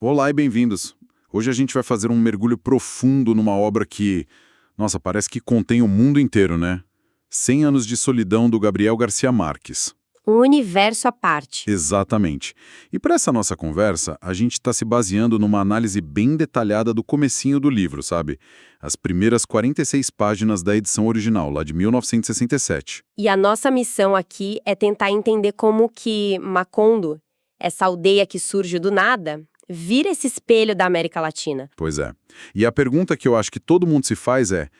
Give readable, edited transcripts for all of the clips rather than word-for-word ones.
Olá e bem-vindos. Hoje a gente vai fazer um mergulho profundo numa obra que, nossa, parece que contém o mundo inteiro, né? 100 anos de solidão do Gabriel Garcia Marques. Um universo à parte. Exatamente. E para essa nossa conversa, a gente está se baseando numa análise bem detalhada do comecinho do livro, sabe? As primeiras 46 páginas da edição original, lá de 1967. E a nossa missão aqui é tentar entender como que Macondo, essa aldeia que surge do nada, vira esse espelho da América Latina. Pois é. E a pergunta que eu acho que todo mundo se faz é: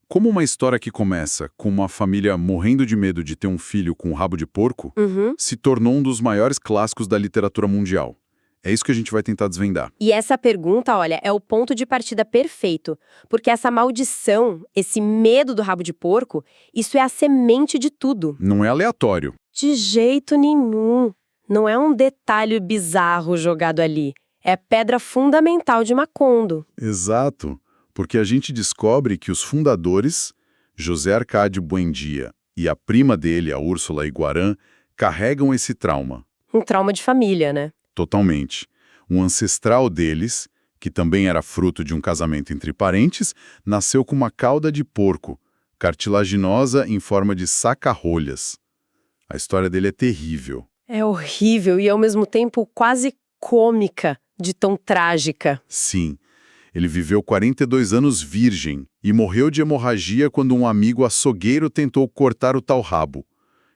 como uma história que começa com uma família morrendo de medo de ter um filho com um rabo de porco se tornou um dos maiores clássicos da literatura mundial? É isso que a gente vai tentar desvendar. E essa pergunta, olha, é o ponto de partida perfeito, porque essa maldição, esse medo do rabo de porco, isso é a semente de tudo. Não é aleatório. De jeito nenhum. Não é um detalhe bizarro jogado ali. É a pedra fundamental de Macondo. Exato. Porque a gente descobre que os fundadores, José Arcádio Buendia e a prima dele, a Úrsula Iguarã, carregam esse trauma. Um trauma de família, né? Totalmente. Um ancestral deles, que também era fruto de um casamento entre parentes, nasceu com uma cauda de porco, cartilaginosa em forma de saca-rolhas. A história dele é terrível. É horrível e, ao mesmo tempo, quase cômica, de tão trágica. Sim, ele viveu 42 anos virgem e morreu de hemorragia quando um amigo açougueiro tentou cortar o tal rabo.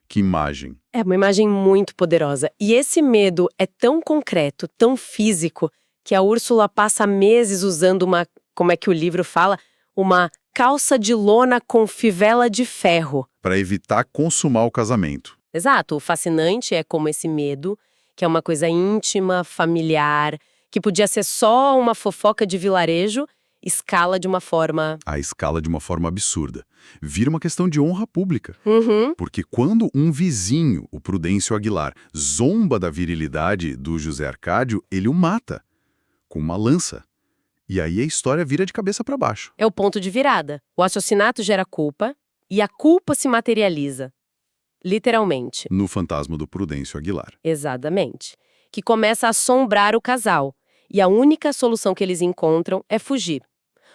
Que imagem! É uma imagem muito poderosa. E esse medo é tão concreto, tão físico, que a Úrsula passa meses usando como é que o livro fala? Uma calça de lona com fivela de ferro. Para evitar consumar o casamento. Exato, o fascinante é como esse medo, que é uma coisa íntima, familiar, que podia ser só uma fofoca de vilarejo, escala de uma forma... A escala de uma forma absurda. Vira uma questão de honra pública. Uhum. Porque quando um vizinho, o Prudêncio Aguilar, zomba da virilidade do José Arcádio, ele o mata com uma lança. E aí a história vira de cabeça para baixo. É o ponto de virada. O assassinato gera culpa e a culpa se materializa. Literalmente. No Fantasma do Prudêncio Aguilar. Exatamente. Que começa a assombrar o casal. E a única solução que eles encontram é fugir.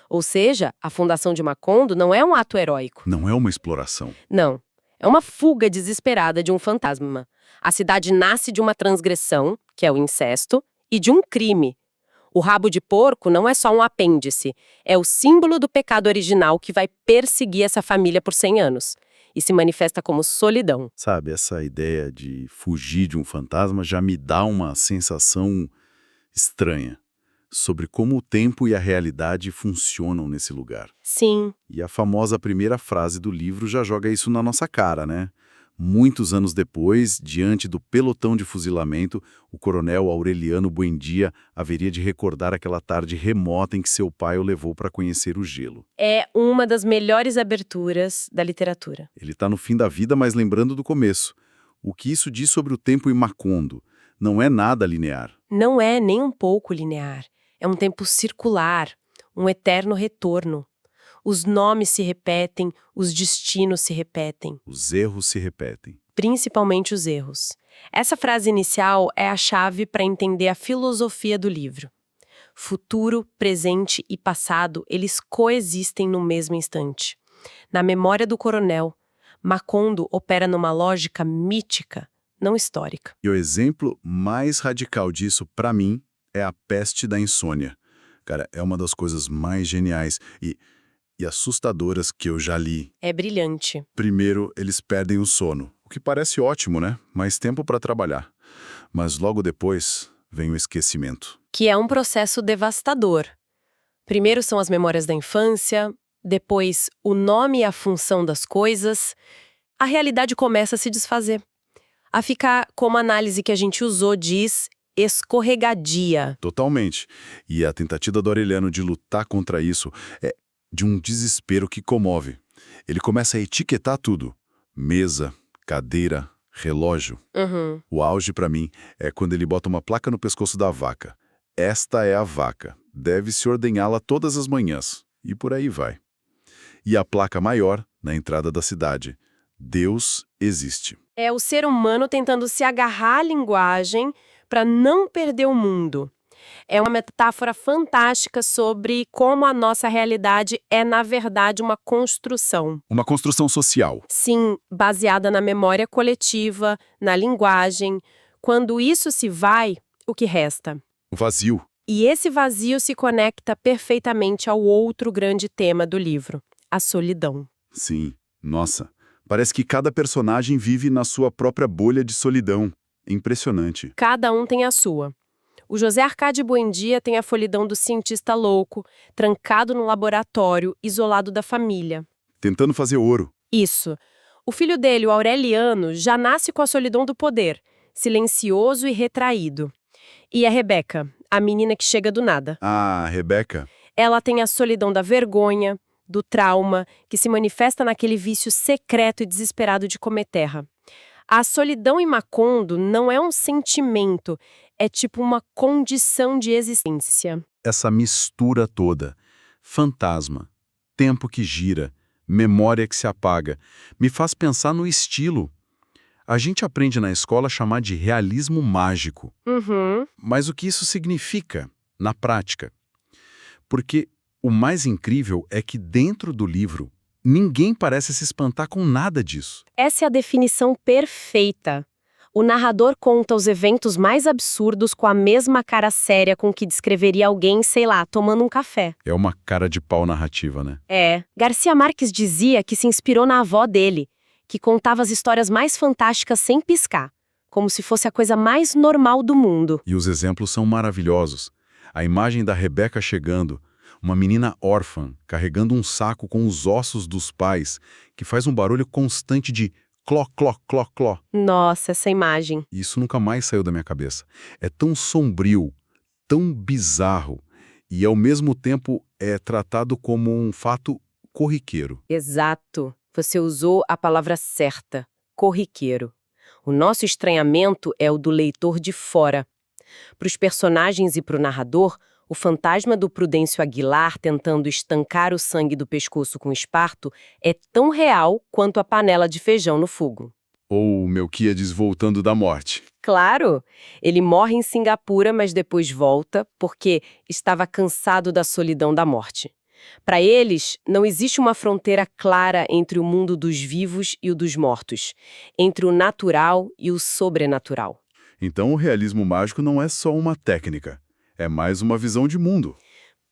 Ou seja, a fundação de Macondo não é um ato heróico. Não é uma exploração. Não. É uma fuga desesperada de um fantasma. A cidade nasce de uma transgressão, que é o incesto, e de um crime. O rabo de porco não é só um apêndice, é o símbolo do pecado original que vai perseguir essa família por 100 anos. E se manifesta como solidão. Sabe, essa ideia de fugir de um fantasma já me dá uma sensação estranha sobre como o tempo e a realidade funcionam nesse lugar. Sim. E a famosa primeira frase do livro já joga isso na nossa cara, né? Muitos anos depois, diante do pelotão de fuzilamento, o coronel Aureliano Buendia haveria de recordar aquela tarde remota em que seu pai o levou para conhecer o gelo. É uma das melhores aberturas da literatura. Ele está no fim da vida, mas lembrando do começo. O que isso diz sobre o tempo em Macondo? Não é nada linear. Não é nem um pouco linear. É um tempo circular, um eterno retorno. Os nomes se repetem, os destinos se repetem. Os erros se repetem. Principalmente os erros. Essa frase inicial é a chave para entender a filosofia do livro. Futuro, presente e passado, eles coexistem no mesmo instante. Na memória do coronel, Macondo opera numa lógica mítica, não histórica. E o exemplo mais radical disso, para mim, é a peste da insônia. Cara, é uma das coisas mais geniais e assustadoras que eu já li. É brilhante. Primeiro, eles perdem o sono, o que parece ótimo, né? Mais tempo para trabalhar. Mas logo depois vem o esquecimento. Que é um processo devastador. Primeiro são as memórias da infância, depois o nome e a função das coisas. A realidade começa a se desfazer. A ficar, como a análise que a gente usou diz, escorregadia. Totalmente. E a tentativa do Aureliano de lutar contra isso é de um desespero que comove. Ele começa a etiquetar tudo. Mesa, cadeira, relógio. Uhum. O auge, para mim, é quando ele bota uma placa no pescoço da vaca. Esta é a vaca. Deve-se ordenhá-la todas as manhãs. E por aí vai. E a placa maior, na entrada da cidade. Deus existe. É o ser humano tentando se agarrar à linguagem para não perder o mundo. É uma metáfora fantástica sobre como a nossa realidade é, na verdade, uma construção. Uma construção social. Sim, baseada na memória coletiva, na linguagem. Quando isso se vai, o que resta? O vazio. E esse vazio se conecta perfeitamente ao outro grande tema do livro, a solidão. Sim. Nossa. Parece que cada personagem vive na sua própria bolha de solidão. Impressionante. Cada um tem a sua. O José Arcade Buendia tem a solidão do cientista louco, trancado no laboratório, isolado da família. Tentando fazer ouro. Isso. O filho dele, o Aureliano, já nasce com a solidão do poder, silencioso e retraído. E a Rebeca, a menina que chega do nada. Ah, Rebeca. Ela tem a solidão da vergonha, do trauma, que se manifesta naquele vício secreto e desesperado de comer terra. A solidão em Macondo não é um sentimento, é tipo uma condição de existência. Essa mistura toda. Fantasma. Tempo que gira. Memória que se apaga. Me faz pensar no estilo. A gente aprende na escola a chamar de realismo mágico. Uhum. Mas o que isso significa, na prática? Porque o mais incrível é que dentro do livro, ninguém parece se espantar com nada disso. Essa é a definição perfeita. O narrador conta os eventos mais absurdos com a mesma cara séria com que descreveria alguém, sei lá, tomando um café. É uma cara de pau narrativa, né? É. Garcia Marques dizia que se inspirou na avó dele, que contava as histórias mais fantásticas sem piscar, como se fosse a coisa mais normal do mundo. E os exemplos são maravilhosos. A imagem da Rebeca chegando, uma menina órfã, carregando um saco com os ossos dos pais, que faz um barulho constante de cló, cló, cló, cló. Nossa, essa imagem. Isso nunca mais saiu da minha cabeça. É tão sombrio, tão bizarro, e ao mesmo tempo é tratado como um fato corriqueiro. Exato. Você usou a palavra certa, corriqueiro. O nosso estranhamento é o do leitor de fora. Para os personagens e para o narrador, o fantasma do Prudêncio Aguilar tentando estancar o sangue do pescoço com esparto é tão real quanto a panela de feijão no fogo. Ou o Melquíades voltando da morte. Claro! Ele morre em Singapura, mas depois volta porque estava cansado da solidão da morte. Para eles, não existe uma fronteira clara entre o mundo dos vivos e o dos mortos, entre o natural e o sobrenatural. Então o realismo mágico não é só uma técnica, é mais uma visão de mundo.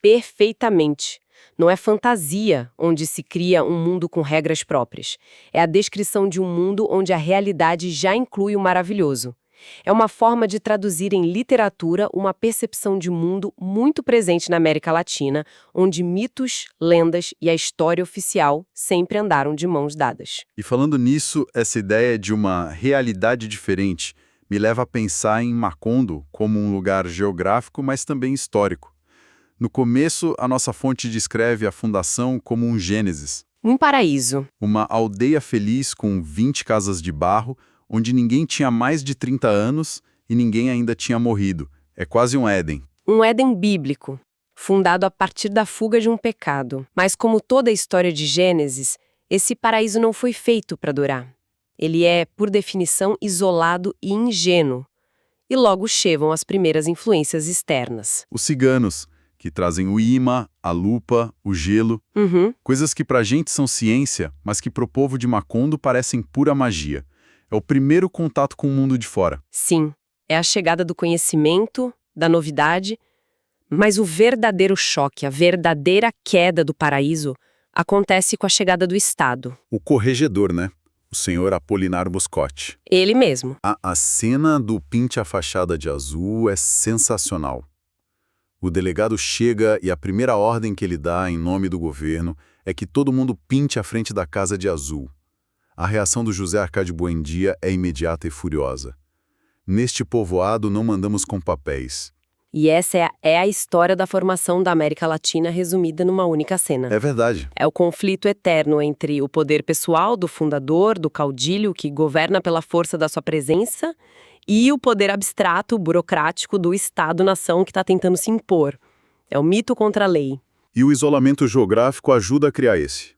Perfeitamente. Não é fantasia onde se cria um mundo com regras próprias. É a descrição de um mundo onde a realidade já inclui o maravilhoso. É uma forma de traduzir em literatura uma percepção de mundo muito presente na América Latina, onde mitos, lendas e a história oficial sempre andaram de mãos dadas. E falando nisso, essa ideia de uma realidade diferente me leva a pensar em Macondo como um lugar geográfico, mas também histórico. No começo, a nossa fonte descreve a fundação como um Gênesis. Um paraíso. Uma aldeia feliz com 20 casas de barro, onde ninguém tinha mais de 30 anos e ninguém ainda tinha morrido. É quase um Éden. Um Éden bíblico, fundado a partir da fuga de um pecado. Mas como toda a história de Gênesis, esse paraíso não foi feito para durar. Ele é, por definição, isolado e ingênuo. E logo chegam as primeiras influências externas. Os ciganos, que trazem o imã, a lupa, o gelo, coisas que pra gente são ciência, mas que pro povo de Macondo parecem pura magia. É o primeiro contato com o mundo de fora. Sim, é a chegada do conhecimento, da novidade, mas o verdadeiro choque, a verdadeira queda do paraíso, acontece com a chegada do Estado. O corregedor, né? O senhor Apolinário Moscote. Ele mesmo. A cena do pinte a fachada de azul é sensacional. O delegado chega e a primeira ordem que ele dá em nome do governo é que todo mundo pinte a frente da casa de azul. A reação do José Arcádio Buendia é imediata e furiosa. Neste povoado não mandamos com papéis. E essa é a história da formação da América Latina resumida numa única cena. É verdade. É o conflito eterno entre o poder pessoal do fundador, do caudilho que governa pela força da sua presença, e o poder abstrato, burocrático do Estado-nação que está tentando se impor. É o mito contra a lei. E o isolamento geográfico ajuda a criar esse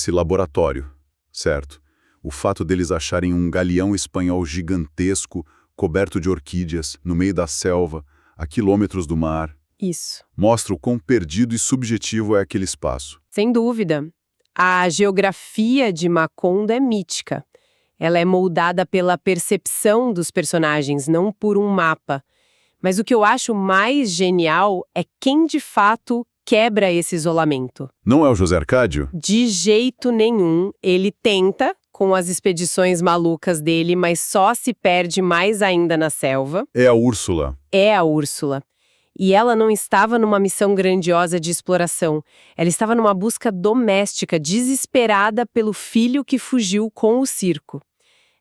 laboratório, certo? O fato deles acharem um galeão espanhol gigantesco, coberto de orquídeas, no meio da selva, a quilômetros do mar. Isso. Mostra o quão perdido e subjetivo é aquele espaço. Sem dúvida. A geografia de Macondo é mítica. Ela é moldada pela percepção dos personagens, não por um mapa. Mas o que eu acho mais genial é quem de fato quebra esse isolamento. Não é o José Arcádio? De jeito nenhum. Ele tenta, com as expedições malucas dele, mas só se perde mais ainda na selva. É a Úrsula. É a Úrsula. E ela não estava numa missão grandiosa de exploração. Ela estava numa busca doméstica, desesperada pelo filho que fugiu com o circo.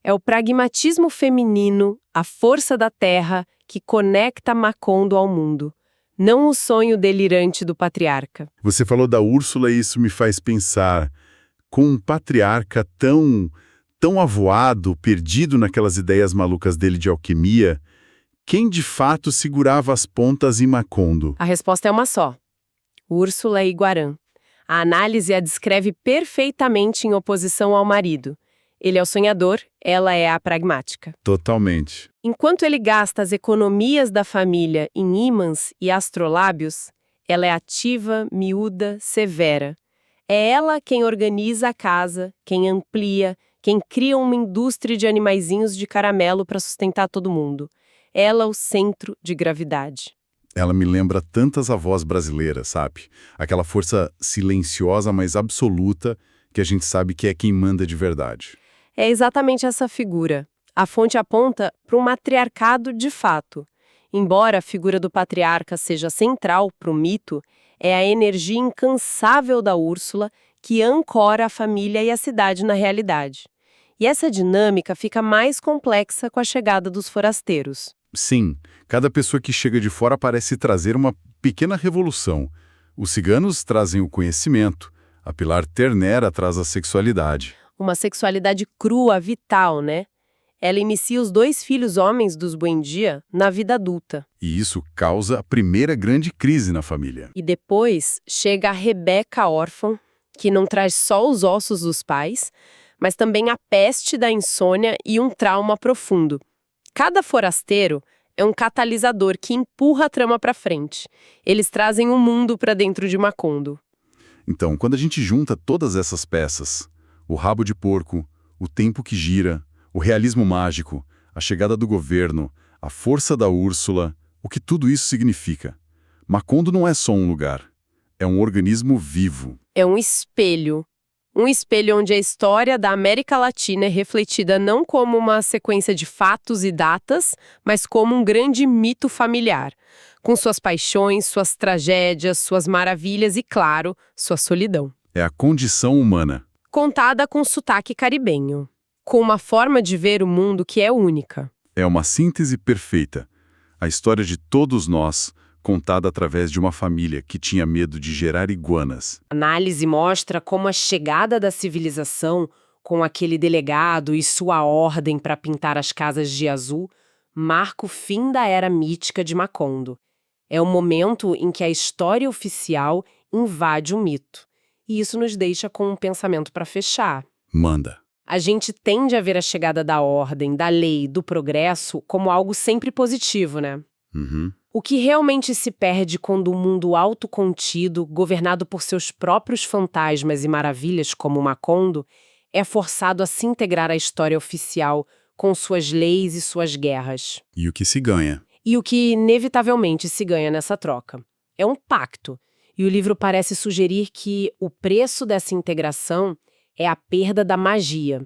É o pragmatismo feminino, a força da terra, que conecta Macondo ao mundo. Não o sonho delirante do patriarca. Você falou da Úrsula e isso me faz pensar, com um patriarca tão avoado, perdido naquelas ideias malucas dele de alquimia, quem de fato segurava as pontas em Macondo? A resposta é uma só. Úrsula e Guarã. A análise a descreve perfeitamente em oposição ao marido. Ele é o sonhador, ela é a pragmática. Totalmente. Enquanto ele gasta as economias da família em ímãs e astrolábios, ela é ativa, miúda, severa. É ela quem organiza a casa, quem amplia, quem cria uma indústria de animaizinhos de caramelo para sustentar todo mundo. Ela é o centro de gravidade. Ela me lembra tantas avós brasileiras, sabe? Aquela força silenciosa, mas absoluta, que a gente sabe que é quem manda de verdade. É exatamente essa figura. A fonte aponta para um matriarcado de fato. Embora a figura do patriarca seja central para o mito, é a energia incansável da Úrsula que ancora a família e a cidade na realidade. E essa dinâmica fica mais complexa com a chegada dos forasteiros. Sim, cada pessoa que chega de fora parece trazer uma pequena revolução. Os ciganos trazem o conhecimento, a Pilar Ternera traz a sexualidade. Uma sexualidade crua, vital, né? Ela inicia os 2 filhos homens dos Buendia na vida adulta. E isso causa a primeira grande crise na família. E depois chega a Rebeca órfã, que não traz só os ossos dos pais, mas também a peste da insônia e um trauma profundo. Cada forasteiro é um catalisador que empurra a trama para frente. Eles trazem o mundo para dentro de Macondo. Então, quando a gente junta todas essas peças, o rabo de porco, o tempo que gira, o realismo mágico, a chegada do governo, a força da Úrsula, o que tudo isso significa? Macondo não é só um lugar, é um organismo vivo. É um espelho. Um espelho onde a história da América Latina é refletida não como uma sequência de fatos e datas, mas como um grande mito familiar, com suas paixões, suas tragédias, suas maravilhas e, claro, sua solidão. É a condição humana. Contada com sotaque caribenho, com uma forma de ver o mundo que é única. É uma síntese perfeita. A história de todos nós, contada através de uma família que tinha medo de gerar iguanas. A análise mostra como a chegada da civilização, com aquele delegado e sua ordem para pintar as casas de azul, marca o fim da era mítica de Macondo. É o momento em que a história oficial invade o mito. E isso nos deixa com um pensamento para fechar. Manda. A gente tende a ver a chegada da ordem, da lei, do progresso como algo sempre positivo, né? Uhum. O que realmente se perde quando um mundo autocontido, governado por seus próprios fantasmas e maravilhas como Macondo, é forçado a se integrar à história oficial com suas leis e suas guerras. E o que se ganha? E o que inevitavelmente se ganha nessa troca? É um pacto. E o livro parece sugerir que o preço dessa integração é a perda da magia.